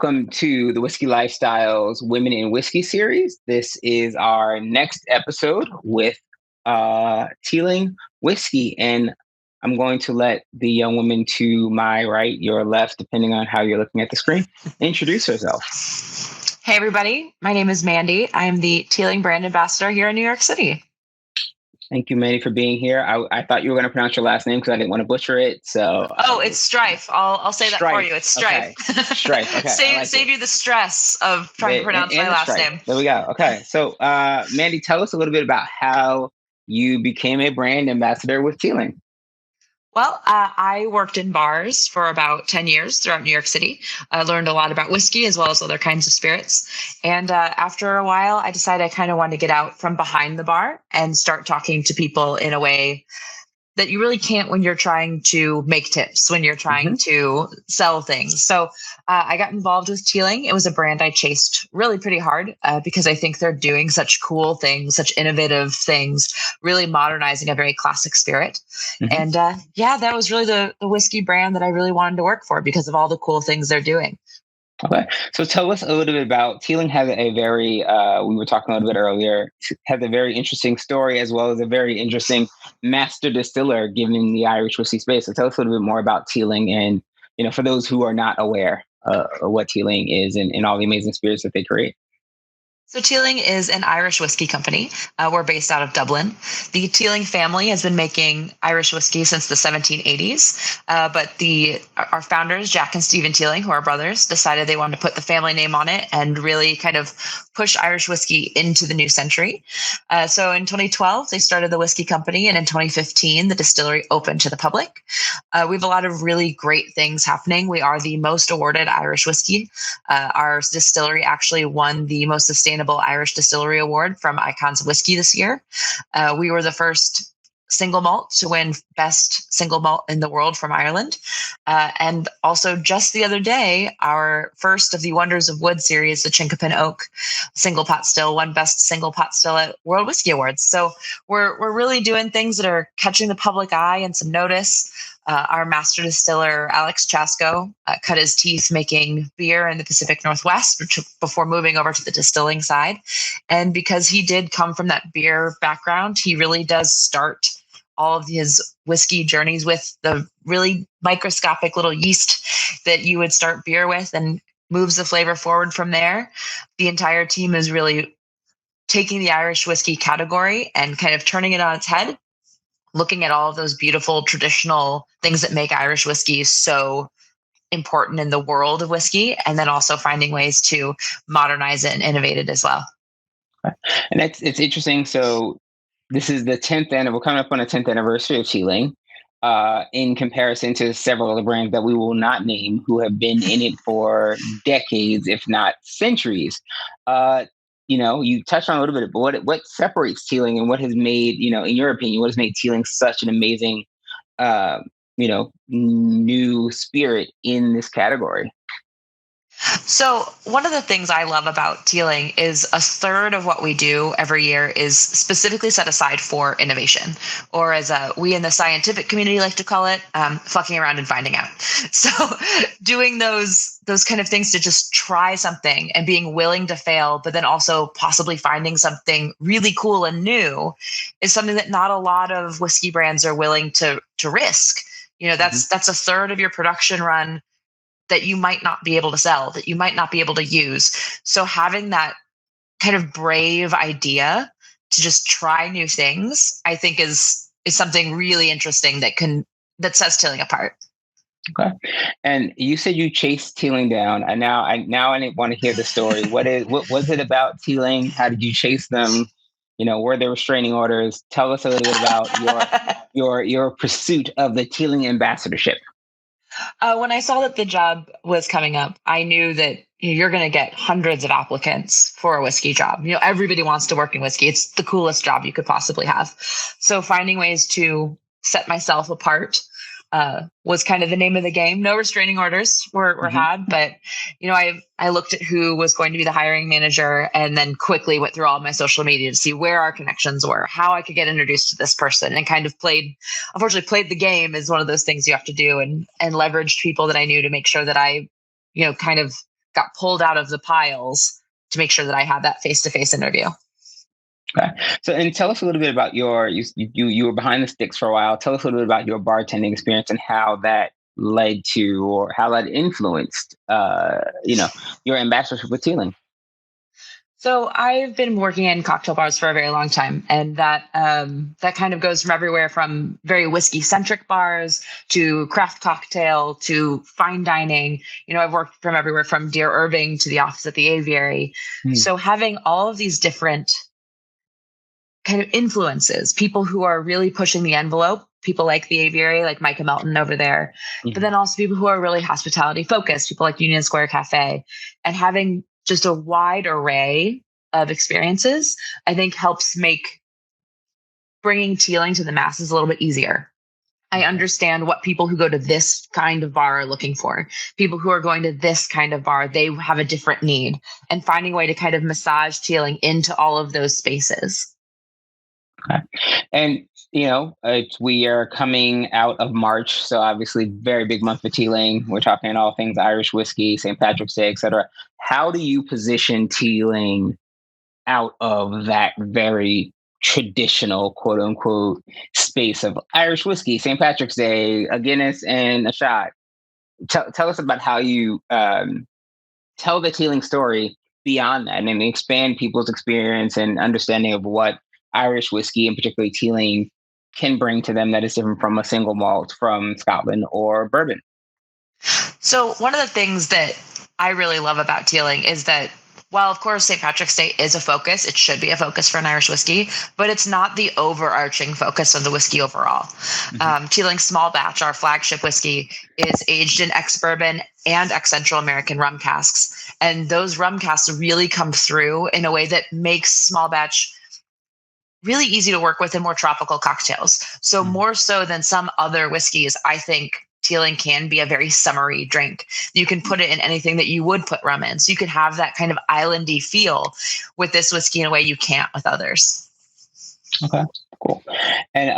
welcome to the Whiskey Lifestyles Women in Whiskey series. This is our next episode with Teeling Whiskey, and I'm going to let the young woman to my right, your left, depending on how you're looking at the screen, introduce herself. Hey, everybody. My name is Mandy. I'm the Teeling Brand Ambassador here in New York City. Thank you, Mandy, for being here. I thought you were going to pronounce your last name because I didn't want to butcher it. So, it's Striph. I'll say that for you. It's Striph. Okay. Striph. Okay. Save you the stress of trying to pronounce my last name. There we go. Okay. So, Mandy, tell us a little bit about how you became a brand ambassador with Teeling. Well, I worked in bars for about 10 years throughout New York City. I learned a lot about whiskey as well as other kinds of spirits. And after a while, I decided I kind of wanted to get out from behind the bar and start talking to people in a way that you really can't when you're trying to make tips, when you're trying to sell things. So I got involved with Teeling. It was a brand I chased really pretty hard because I think they're doing such cool things, such innovative things, really modernizing a very classic spirit. And that was really the whiskey brand that I really wanted to work for because of all the cool things they're doing. Okay. So tell us a little bit about Teeling. Has a very, we were talking a little bit earlier, has a very interesting story as well as a very interesting master distiller given the Irish whiskey space. So tell us a little bit more about Teeling and, for those who are not aware of what Teeling is and all the amazing spirits that they create. So Teeling is an Irish whiskey company. We're based out of Dublin. The Teeling family has been making Irish whiskey since the 1780s. But our founders, Jack and Stephen Teeling, who are brothers, decided they wanted to put the family name on it and really kind of push Irish whiskey into the new century. So in 2012, they started the whiskey company. And in 2015, the distillery opened to the public. We have a lot of really great things happening. We are the most awarded Irish whiskey. Our distillery actually won the most sustainable Irish Distillery Award from Icons of Whiskey this year. We were the first single malt to win Best Single Malt in the World from Ireland. And also just the other day, our first of the Wonders of Wood series, the Chinkapin Oak Single Pot Still, won Best Single Pot Still at World Whiskey Awards. So we're really doing things that are catching the public eye and some notice. Our master distiller, Alex Chasko, cut his teeth making beer in the Pacific Northwest before moving over to the distilling side. And because he did come from that beer background, he really does start all of his whiskey journeys with the really microscopic little yeast that you would start beer with and moves the flavor forward from there. The entire team is really taking the Irish whiskey category and kind of turning it on its head, looking at all of those beautiful traditional things that make Irish whiskey so important in the world of whiskey, and then also finding ways to modernize it and innovate it as well. And it's interesting. So this is the 10th, and we're coming up on the 10th anniversary of Teeling, in comparison to several of the brands that we will not name who have been in it for decades, if not centuries. You touched on a little bit, but what separates Teeling and what has made, in your opinion, what has made Teeling such an amazing, new spirit in this category? So one of the things I love about Teeling is a third of what we do every year is specifically set aside for innovation, or as we in the scientific community like to call it, fucking around and finding out. So doing those kind of things to just try something and being willing to fail, but then also possibly finding something really cool and new is something that not a lot of whiskey brands are willing to risk. That's a third of your production run that you might not be able to sell, that you might not be able to use. So having that kind of brave idea to just try new things, I think is something really interesting that sets Teeling apart. Okay. And you said you chased Teeling down, and now I want to hear the story. What was it about Teeling? How did you chase them? Were there restraining orders? Tell us a little bit about your pursuit of the Teeling ambassadorship. When I saw that the job was coming up, I knew that you're going to get hundreds of applicants for a whiskey job. Everybody wants to work in whiskey. It's the coolest job you could possibly have. So finding ways to set myself apart was kind of the name of the game. No restraining orders were had, but I looked at who was going to be the hiring manager and then quickly went through all of my social media to see where our connections were, how I could get introduced to this person, and kind of played the game is one of those things you have to do, and leveraged people that I knew to make sure that I, kind of got pulled out of the piles to make sure that I had that face-to-face interview. Okay. So, and tell us a little bit about you were behind the sticks for a while. Tell us a little bit about your bartending experience and how that led to, or how that influenced, your ambassadorship with Teeling. So I've been working in cocktail bars for a very long time, and that kind of goes from everywhere from very whiskey centric bars to craft cocktail to fine dining. I've worked from everywhere from Dear Irving to the office at the Aviary. So having all of these different kind of influences, people who are really pushing the envelope, people like the Aviary, like Micah Melton over there, but then also people who are really hospitality focused, people like Union Square Cafe, and having just a wide array of experiences, I think helps make bringing Teeling to the masses a little bit easier. I understand what people who go to this kind of bar are looking for. People who are going to this kind of bar, they have a different need, and finding a way to kind of massage Teeling into all of those spaces. Okay. And, we are coming out of March. So obviously very big month for Teeling. We're talking all things Irish whiskey, St. Patrick's Day, et cetera. How do you position Teeling out of that very traditional, quote unquote, space of Irish whiskey, St. Patrick's Day, a Guinness and a shot? Tell us about how you tell the Teeling story beyond that and expand people's experience and understanding of what Irish whiskey, and particularly Teeling, can bring to them that is different from a single malt from Scotland or bourbon. So one of the things that I really love about Teeling is that while, of course, St. Patrick's Day is a focus, it should be a focus for an Irish whiskey, but it's not the overarching focus of the whiskey overall. Teeling Small Batch, our flagship whiskey, is aged in ex-bourbon and ex-Central American rum casks. And those rum casks really come through in a way that makes Small Batch really easy to work with in more tropical cocktails. So more so than some other whiskeys, I think Teeling can be a very summery drink. You can put it in anything that you would put rum in. So you can have that kind of islandy feel with this whiskey in a way you can't with others. Okay, cool. And,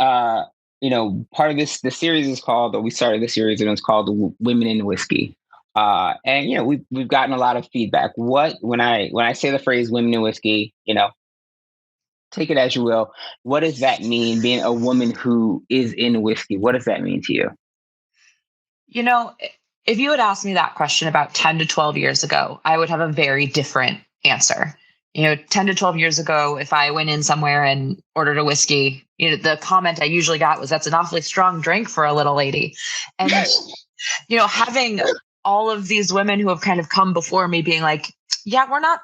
part of the series is called, or we started the series and it's called Women in Whiskey. And, we've gotten a lot of feedback. When I say the phrase women in whiskey, take it as you will. What does that mean, being a woman who is in whiskey? What does that mean to you? If you had asked me that question about 10 to 12 years ago, I would have a very different answer. 10 to 12 years ago, if I went in somewhere and ordered a whiskey, the comment I usually got was, "That's an awfully strong drink for a little lady." And, having all of these women who have kind of come before me being like, "Yeah, we're not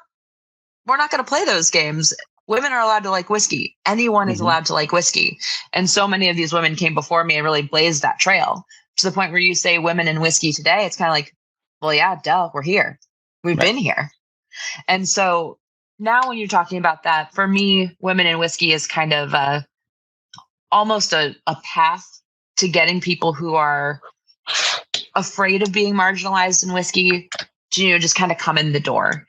going to play those games. Women are allowed to like whiskey. Anyone is allowed to like whiskey." And so many of these women came before me and really blazed that trail to the point where you say women in whiskey today, it's kind of like, well, yeah, duh, we're here. We've been here. And so now when you're talking about that, for me, women in whiskey is kind of almost a path to getting people who are afraid of being marginalized in whiskey to, just kind of come in the door.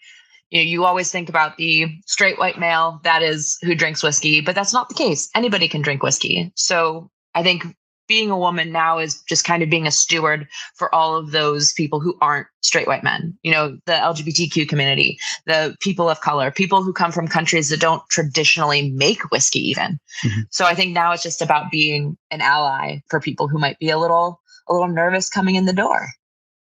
You always think about the straight white male, that is who drinks whiskey, but that's not the case. Anybody can drink whiskey. So I think being a woman now is just kind of being a steward for all of those people who aren't straight white men, the LGBTQ community, the people of color, people who come from countries that don't traditionally make whiskey even. So I think now it's just about being an ally for people who might be a little nervous coming in the door.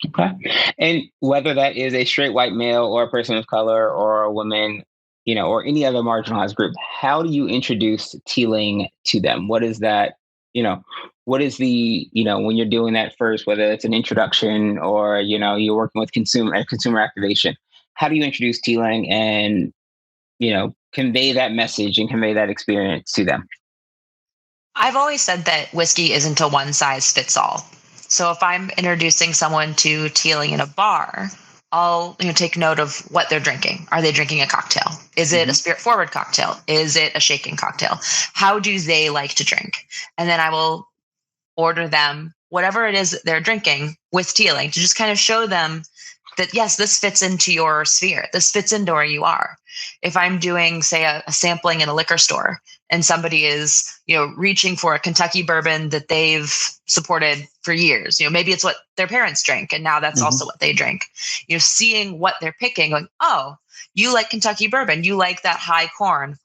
Okay. And whether that is a straight white male or a person of color or a woman, or any other marginalized group, how do you introduce Teeling to them? What is that, what is the, when you're doing that first, whether it's an introduction or, you're working with consumer activation, how do you introduce Teeling and, convey that message and convey that experience to them? I've always said that whiskey isn't a one size fits all. So if I'm introducing someone to Teeling in a bar, I'll take note of what they're drinking. Are they drinking a cocktail? Is it a spirit forward cocktail? Is it a shaken cocktail? How do they like to drink? And then I will order them whatever it is that they're drinking with Teeling to just kind of show them that, yes, this fits into your sphere. This fits into where you are. If I'm doing, say, a sampling in a liquor store and somebody is, reaching for a Kentucky bourbon that they've supported for years, maybe it's what their parents drink and now that's also what they drink, seeing what they're picking, going, oh, you like Kentucky bourbon, you like that high corn.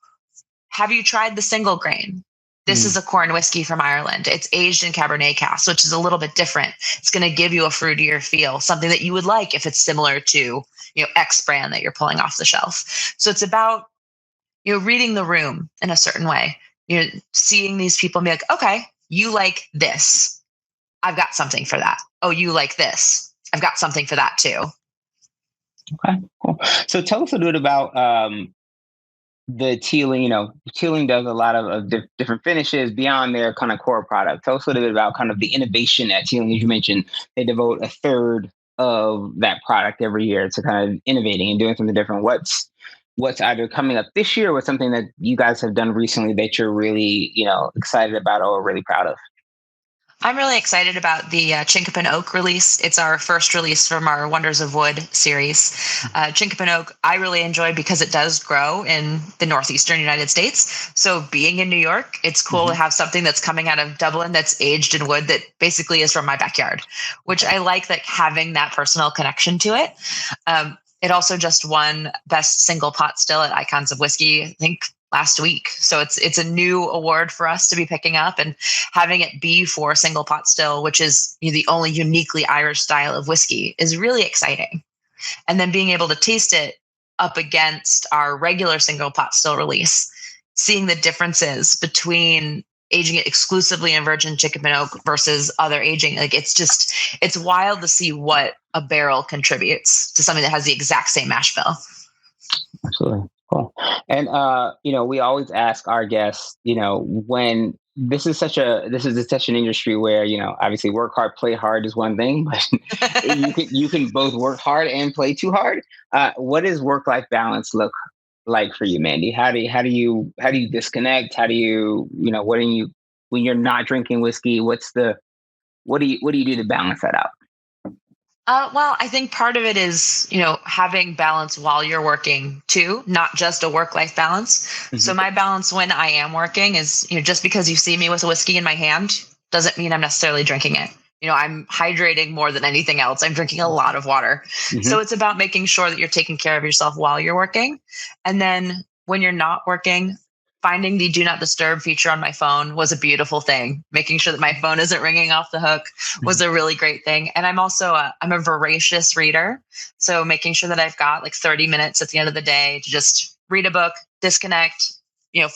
Have you tried the single grain? This is a corn whiskey from Ireland. It's aged in Cabernet cask, which is a little bit different. It's going to give you a fruitier feel, something that you would like if it's similar to, X brand that you're pulling off the shelf. So it's about, reading the room in a certain way. Seeing these people and be like, okay, you like this. I've got something for that. Oh, you like this. I've got something for that too. Okay, cool. So tell us a little bit about the Teeling. Teeling does a lot of different finishes beyond their kind of core product. Tell us a little bit about kind of the innovation at Teeling. As you mentioned, they devote a third of that product every year to kind of innovating and doing something different. What's either coming up this year or something that you guys have done recently that you're really, excited about or really proud of? I'm really excited about the Chinkapin Oak release. It's our first release from our Wonders of Wood series. Chinkapin Oak, I really enjoy because it does grow in the northeastern United States. So being in New York, it's cool to have something that's coming out of Dublin that's aged in wood that basically is from my backyard, which I like having that personal connection to it. It also just won Best Single Pot Still at Icons of Whiskey, I think, last week. So it's a new award for us to be picking up, and having it be for single pot still, which is the only uniquely Irish style of whiskey, is really exciting. And then being able to taste it up against our regular single pot still release, seeing the differences between aging it exclusively in virgin Chinkapin Oak versus other aging. It's wild to see what a barrel contributes to something that has the exact same mash bill. Absolutely. Cool. And, we always ask our guests, when this is such an industry where, obviously work hard, play hard is one thing, but you can both work hard and play too hard. What does work-life balance look like for you, Mandy? How do you disconnect? How do you, when you're not drinking whiskey, what do you do to balance that out? Well, I think part of it is, having balance while you're working too, not just a work-life balance. Mm-hmm. So my balance when I am working is, just because you see me with a whiskey in my hand doesn't mean I'm necessarily drinking it. I'm hydrating more than anything else. I'm drinking a lot of water. Mm-hmm. So it's about making sure that you're taking care of yourself while you're working. And then when you're not working, finding the do not disturb feature on my phone was a beautiful thing. Making sure that my phone isn't ringing off the hook was a really great thing. And I'm also I'm a voracious reader. So making sure that I've got 30 minutes at the end of the day to just read a book, disconnect,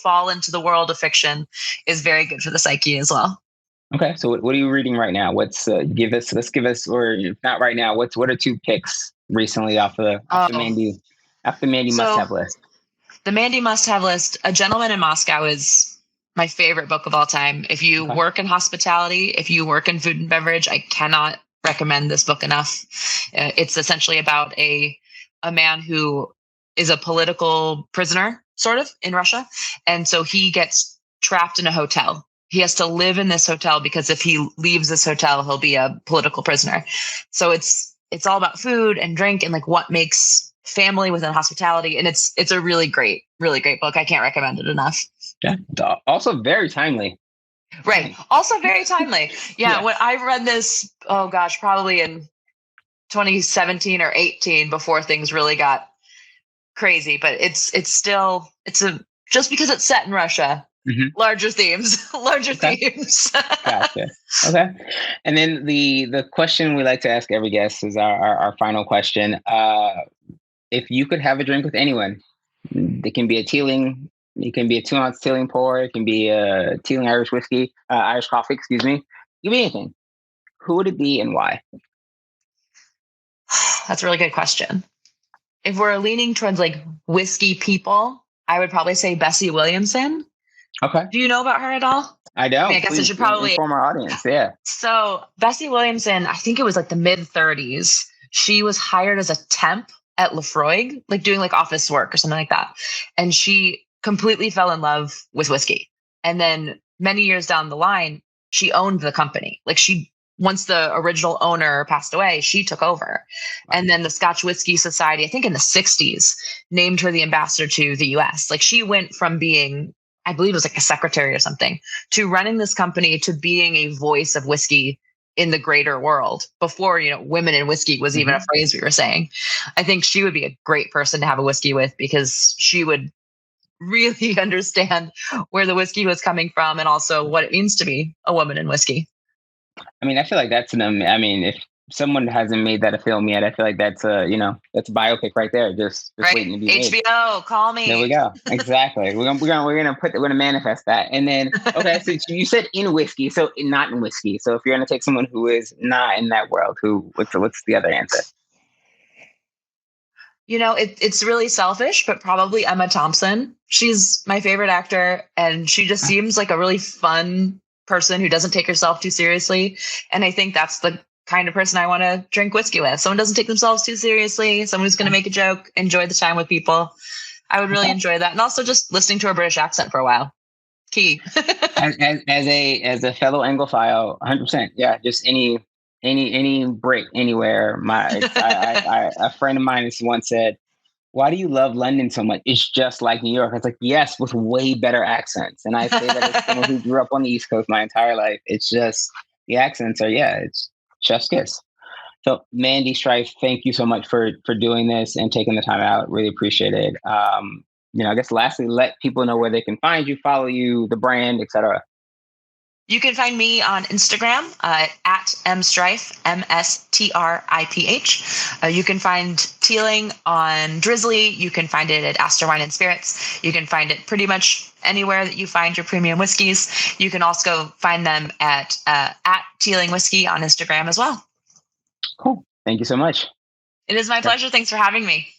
fall into the world of fiction is very good for the psyche as well. Okay. So what are you reading right now? Let's give us, or if not right now, what are two picks recently off the Mandy must-have list? The Mandy must-have list, A Gentleman in Moscow, is my favorite book of all time. If you work in hospitality, if you work in food and beverage, I cannot recommend this book enough. It's essentially about a man who is a political prisoner, sort of, in Russia. And so he gets trapped in a hotel. He has to live in this hotel because if he leaves this hotel, he'll be a political prisoner. So it's all about food and drink and what makes family within hospitality. And it's a really great book. I can't recommend it enough. Yeah. Also very timely. Right. Also very timely. Yeah. When I read this, probably in 2017 or 18 before things really got crazy, but it's just because it's set in Russia, larger themes. Themes. Gotcha. Okay. And then the question we like to ask every guest is our final question. If you could have a drink with anyone, it can be a Teeling, it can be a 2-ounce Teeling pour, it can be a Teeling Irish whiskey, Irish coffee, excuse me. It can be anything. Who would it be and why? That's a really good question. If we're leaning towards whiskey people, I would probably say Bessie Williamson. Okay. Do you know about her at all? I don't. I guess I should probably inform our audience. Yeah. So Bessie Williamson, I think it was the mid 30s. She was hired as a temp at Lefroy, doing office work or something like that. And she completely fell in love with whiskey. And then many years down the line, she owned the company. She once the original owner passed away, she took over. And then the Scotch Whiskey Society, I think in the 60s, named her the ambassador to the US. Like she went from being, I believe it was like a secretary or something, to running this company to being a voice of whiskey in the greater world before, women in whiskey was even a phrase we were saying. I think she would be a great person to have a whiskey with because she would really understand where the whiskey was coming from and also what it means to be a woman in whiskey. I mean, I feel like that's I mean, if someone hasn't made that a film yet, I feel like that's that's a biopic right there, just right? waiting to be made. HBO, call me. There we go. Exactly. We're gonna manifest that. And then okay, so you said in whiskey, so not in whiskey. So if you're gonna take someone who is not in that world, what's the other answer? It's really selfish, but probably Emma Thompson. She's my favorite actor, and she just seems like a really fun person who doesn't take herself too seriously. And I think that's the kind of person I want to drink whiskey with. Someone who doesn't take themselves too seriously, someone who's going to make a joke, enjoy the time with people. I would really enjoy that. And also just listening to a British accent for a while. Key. as a fellow Anglophile, 100%. Yeah, just any Brit anywhere. A friend of mine once said, "Why do you love London so much? It's just like New York." I was like, "Yes, with way better accents." And I say that as someone who grew up on the East Coast my entire life. It's just the accents are, it's chef's kiss. So Mandy Striph, thank you so much for doing this and taking the time out. Really appreciate it. I guess lastly, let people know where they can find you, follow you, the brand, etc. You can find me on Instagram at mstriph, MSTRIPH. You can find Teeling on Drizzly. You can find it at Astor Wine and Spirits. You can find it pretty much anywhere that you find your premium whiskeys. You can also find them at Teeling Whiskey on Instagram as well. Cool. Thank you so much. It is my pleasure. Thanks for having me.